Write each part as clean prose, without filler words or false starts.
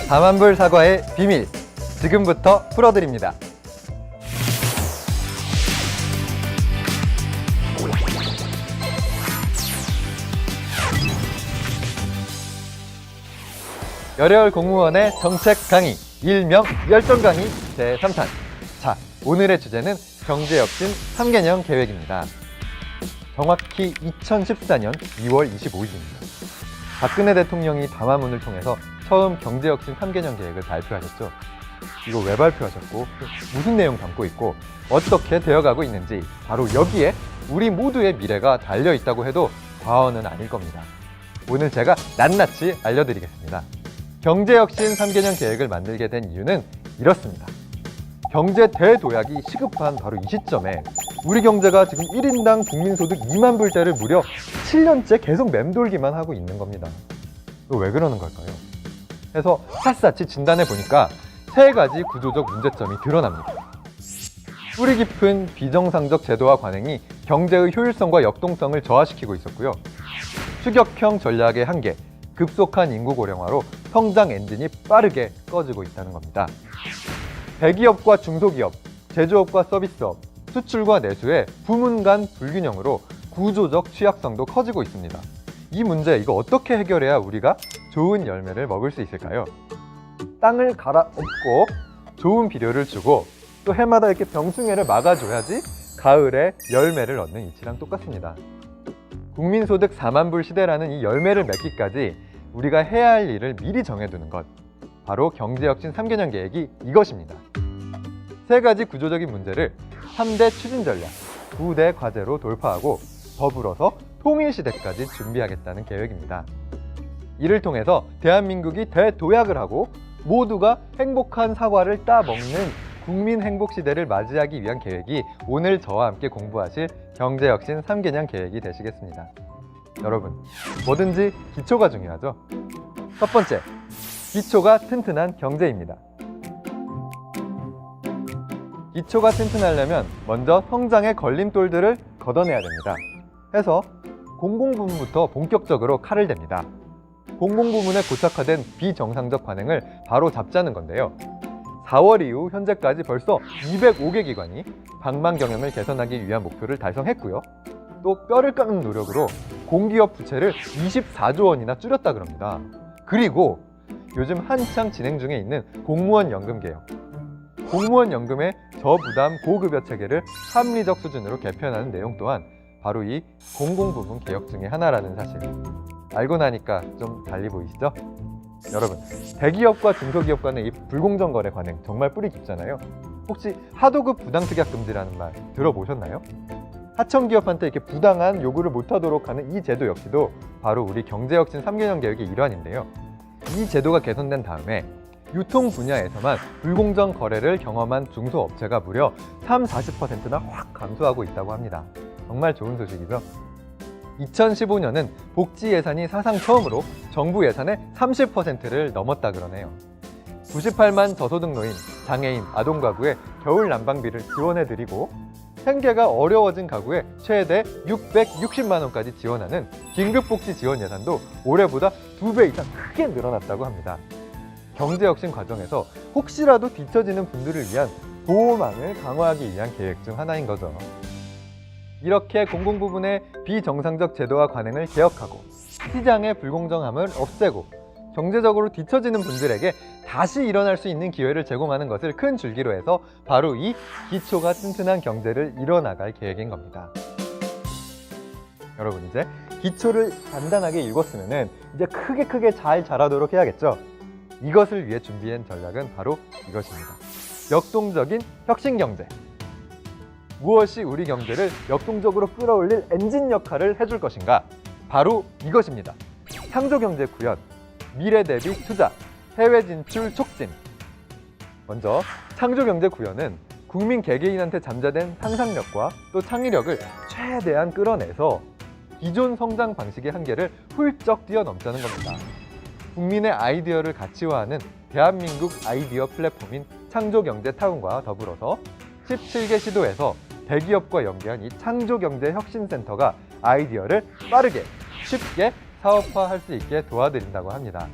4만불 사과의 비밀, 지금부터 풀어드립니다. 열혈 공무원의 정책 강의, 일명 열정 강의 제3탄. 자, 오늘의 주제는 경제혁신 3개년 계획입니다. 정확히 2014년 2월 25일입니다. 박근혜 대통령이 담화문을 통해서 처음 경제혁신 3개년 계획을 발표하셨죠. 이거 왜 발표하셨고 무슨 내용 담고 있고 어떻게 되어가고 있는지 바로 여기에 우리 모두의 미래가 달려있다고 해도 과언은 아닐 겁니다. 오늘 제가 낱낱이 알려드리겠습니다. 경제혁신 3개년 계획을 만들게 된 이유는 이렇습니다. 경제 대도약이 시급한 바로 이 시점에 우리 경제가 지금 1인당 국민소득 2만 불대를 무려 7년째 계속 맴돌기만 하고 있는 겁니다. 이거 왜 그러는 걸까요? 해서 샅샅이 진단해 보니까 3가지 구조적 문제점이 드러납니다. 뿌리 깊은 비정상적 제도와 관행이 경제의 효율성과 역동성을 저하시키고 있었고요. 추격형 전략의 한계, 급속한 인구 고령화로 성장 엔진이 빠르게 꺼지고 있다는 겁니다. 대기업과 중소기업, 제조업과 서비스업, 수출과 내수의 부문 간 불균형으로 구조적 취약성도 커지고 있습니다. 이 문제 이거 어떻게 해결해야 우리가 좋은 열매를 먹을 수 있을까요? 땅을 갈아엎고 좋은 비료를 주고 또 해마다 이렇게 병충해를 막아줘야지 가을에 열매를 얻는 이치랑 똑같습니다. 국민소득 4만 불 시대라는 이 열매를 맺기까지 우리가 해야 할 일을 미리 정해두는 것, 바로 경제혁신 3개년 계획이 이것입니다. 3가지 구조적인 문제를 3대 추진 전략, 9대 과제로 돌파하고 더불어서 통일시대까지 준비하겠다는 계획입니다. 이를 통해서 대한민국이 대도약을 하고 모두가 행복한 사과를 따먹는 국민 행복 시대를 맞이하기 위한 계획이 오늘 저와 함께 공부하실 경제혁신 3개년 계획이 되시겠습니다. 여러분, 뭐든지 기초가 중요하죠? 첫 번째, 기초가 튼튼한 경제입니다. 기초가 튼튼하려면 먼저 성장의 걸림돌들을 걷어내야 됩니다. 해서 공공부문부터 본격적으로 칼을 댑니다. 공공부문에 고착화된 비정상적 관행을 바로 잡자는 건데요. 4월 이후 현재까지 벌써 205개 기관이 방만 경영을 개선하기 위한 목표를 달성했고요. 또 뼈를 깎는 노력으로 공기업 부채를 24조 원이나 줄였다 그럽니다. 그리고 요즘 한창 진행 중에 있는 공무원 연금 개혁. 공무원 연금의 저부담 고급여 체계를 합리적 수준으로 개편하는 내용 또한 바로 이 공공부문 개혁 중에 하나라는 사실. 알고 나니까 좀 달리 보이시죠? 여러분, 대기업과 중소기업 간의 이 불공정 거래 관행 정말 뿌리 깊잖아요. 혹시 하도급 부당특약 금지라는 말 들어보셨나요? 하청기업한테 이렇게 부당한 요구를 못하도록 하는 이 제도 역시도 바로 우리 경제혁신 3개년 계획의 일환인데요. 이 제도가 개선된 다음에 유통 분야에서만 불공정 거래를 경험한 중소업체가 무려 40%나 확 감소하고 있다고 합니다. 정말 좋은 소식이죠? 2015년은 복지 예산이 사상 처음으로 정부 예산의 30%를 넘었다 그러네요. 98만 저소득 노인, 장애인, 아동 가구에 겨울 난방비를 지원해드리고 생계가 어려워진 가구에 최대 660만 원까지 지원하는 긴급복지 지원 예산도 올해보다 2배 이상 크게 늘어났다고 합니다. 경제혁신 과정에서 혹시라도 뒤처지는 분들을 위한 보호망을 강화하기 위한 계획 중 하나인 거죠. 이렇게 공공부문의 비정상적 제도와 관행을 개혁하고 시장의 불공정함을 없애고 경제적으로 뒤처지는 분들에게 다시 일어날 수 있는 기회를 제공하는 것을 큰 줄기로 해서 바로 이 기초가 튼튼한 경제를 이뤄나갈 계획인 겁니다. 여러분, 이제 기초를 단단하게 읽었으면 이제 크게 잘 자라도록 해야겠죠? 이것을 위해 준비한 전략은 바로 이것입니다. 역동적인 혁신경제. 무엇이 우리 경제를 역동적으로 끌어올릴 엔진 역할을 해줄 것인가? 바로 이것입니다. 창조경제 구현, 미래 대비 투자, 해외 진출 촉진. 먼저 창조경제 구현은 국민 개개인한테 잠재된 상상력과 또 창의력을 최대한 끌어내서 기존 성장 방식의 한계를 훌쩍 뛰어넘자는 겁니다. 국민의 아이디어를 가치화하는 대한민국 아이디어 플랫폼인 창조경제타운과 더불어서 17개 시도에서 대기업과 연계한 이 창조경제혁신센터가 아이디어를 빠르게, 쉽게 사업화할 수 있게 도와드린다고 합니다.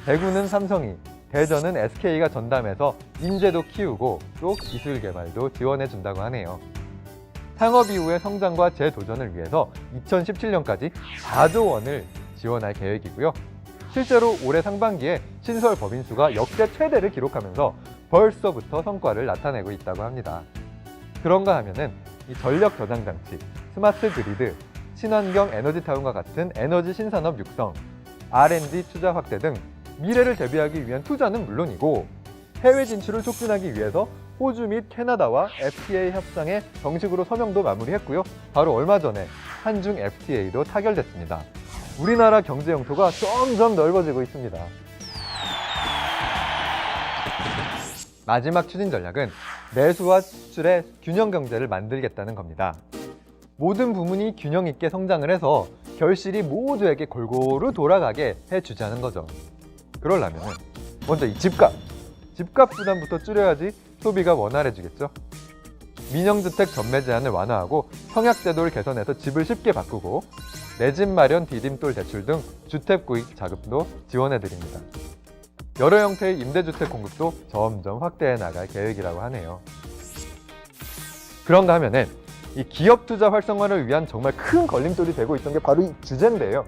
대구는 삼성이, 대전은 SK가 전담해서 인재도 키우고 또 기술 개발도 지원해 준다고 하네요. 창업 이후의 성장과 재도전을 위해서 2017년까지 4조 원을 지원할 계획이고요. 실제로 올해 상반기에 신설 법인 수가 역대 최대를 기록하면서 벌써부터 성과를 나타내고 있다고 합니다. 그런가 하면은 이 전력 저장 장치, 스마트 그리드, 친환경 에너지타운과 같은 에너지 신산업 육성, R&D 투자 확대 등 미래를 대비하기 위한 투자는 물론이고 해외 진출을 촉진하기 위해서 호주 및 캐나다와 FTA 협상에 정식으로 서명도 마무리했고요. 바로 얼마 전에 한중 FTA도 타결됐습니다. 우리나라 경제 영토가 점점 넓어지고 있습니다. 마지막 추진 전략은 내수와 수출의 균형 경제를 만들겠다는 겁니다. 모든 부문이 균형 있게 성장을 해서 결실이 모두에게 골고루 돌아가게 해주자는 거죠. 그러려면 먼저 이 집값 부담부터 줄여야지 소비가 원활해지겠죠. 민영주택 전매 제한을 완화하고 청약제도를 개선해서 집을 쉽게 바꾸고 내 집 마련 디딤돌 대출 등 주택 구입 자금도 지원해드립니다. 여러 형태의 임대주택 공급도 점점 확대해 나갈 계획이라고 하네요. 그런가 하면은 이 기업 투자 활성화를 위한 정말 큰 걸림돌이 되고 있던 게 바로 이 규제인데요.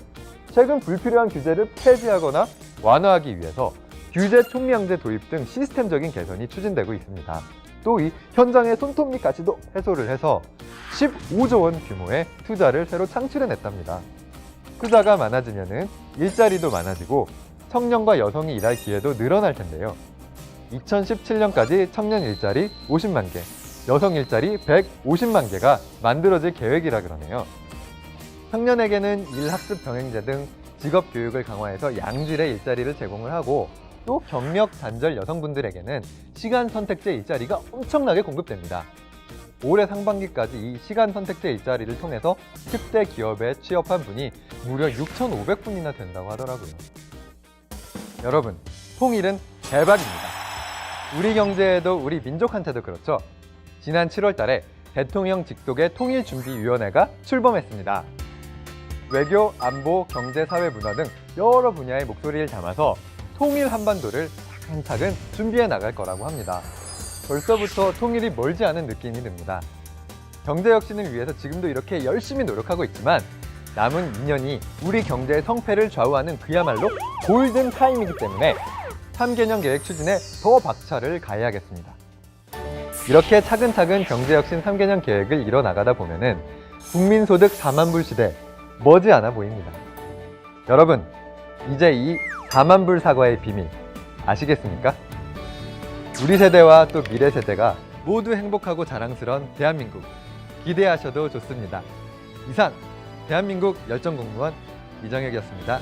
최근 불필요한 규제를 폐지하거나 완화하기 위해서 규제 총량제 도입 등 시스템적인 개선이 추진되고 있습니다. 또 이 현장의 손톱밑까지도 해소를 해서 15조 원 규모의 투자를 새로 창출해냈답니다. 투자가 많아지면은 일자리도 많아지고 청년과 여성이 일할 기회도 늘어날 텐데요. 2017년까지 청년 일자리 50만 개, 여성 일자리 150만 개가 만들어질 계획이라 그러네요. 청년에게는 일학습 병행제 등 직업 교육을 강화해서 양질의 일자리를 제공을 하고 또 경력 단절 여성분들에게는 시간 선택제 일자리가 엄청나게 공급됩니다. 올해 상반기까지 이 시간 선택제 일자리를 통해서 10대 기업에 취업한 분이 무려 6,500분이나 된다고 하더라고요. 여러분, 통일은 대박입니다. 우리 경제에도 우리 민족한테도 그렇죠. 지난 7월 달에 대통령 직속의 통일준비위원회가 출범했습니다. 외교, 안보, 경제, 사회, 문화 등 여러 분야의 목소리를 담아서 통일 한반도를 차근차근 준비해 나갈 거라고 합니다. 벌써부터 통일이 멀지 않은 느낌이 듭니다. 경제 혁신을 위해서 지금도 이렇게 열심히 노력하고 있지만 남은 2년이 우리 경제의 성패를 좌우하는 그야말로 골든 타임이기 때문에 3개년 계획 추진에 더 박차를 가해야겠습니다. 이렇게 차근차근 경제혁신 3개년 계획을 이뤄나가다 보면은 국민소득 4만 불 시대 머지않아 보입니다. 여러분, 이제 이 4만 불 사과의 비밀 아시겠습니까? 우리 세대와 또 미래 세대가 모두 행복하고 자랑스러운 대한민국 기대하셔도 좋습니다. 이상 대한민국 열정공무원 이정혁이었습니다.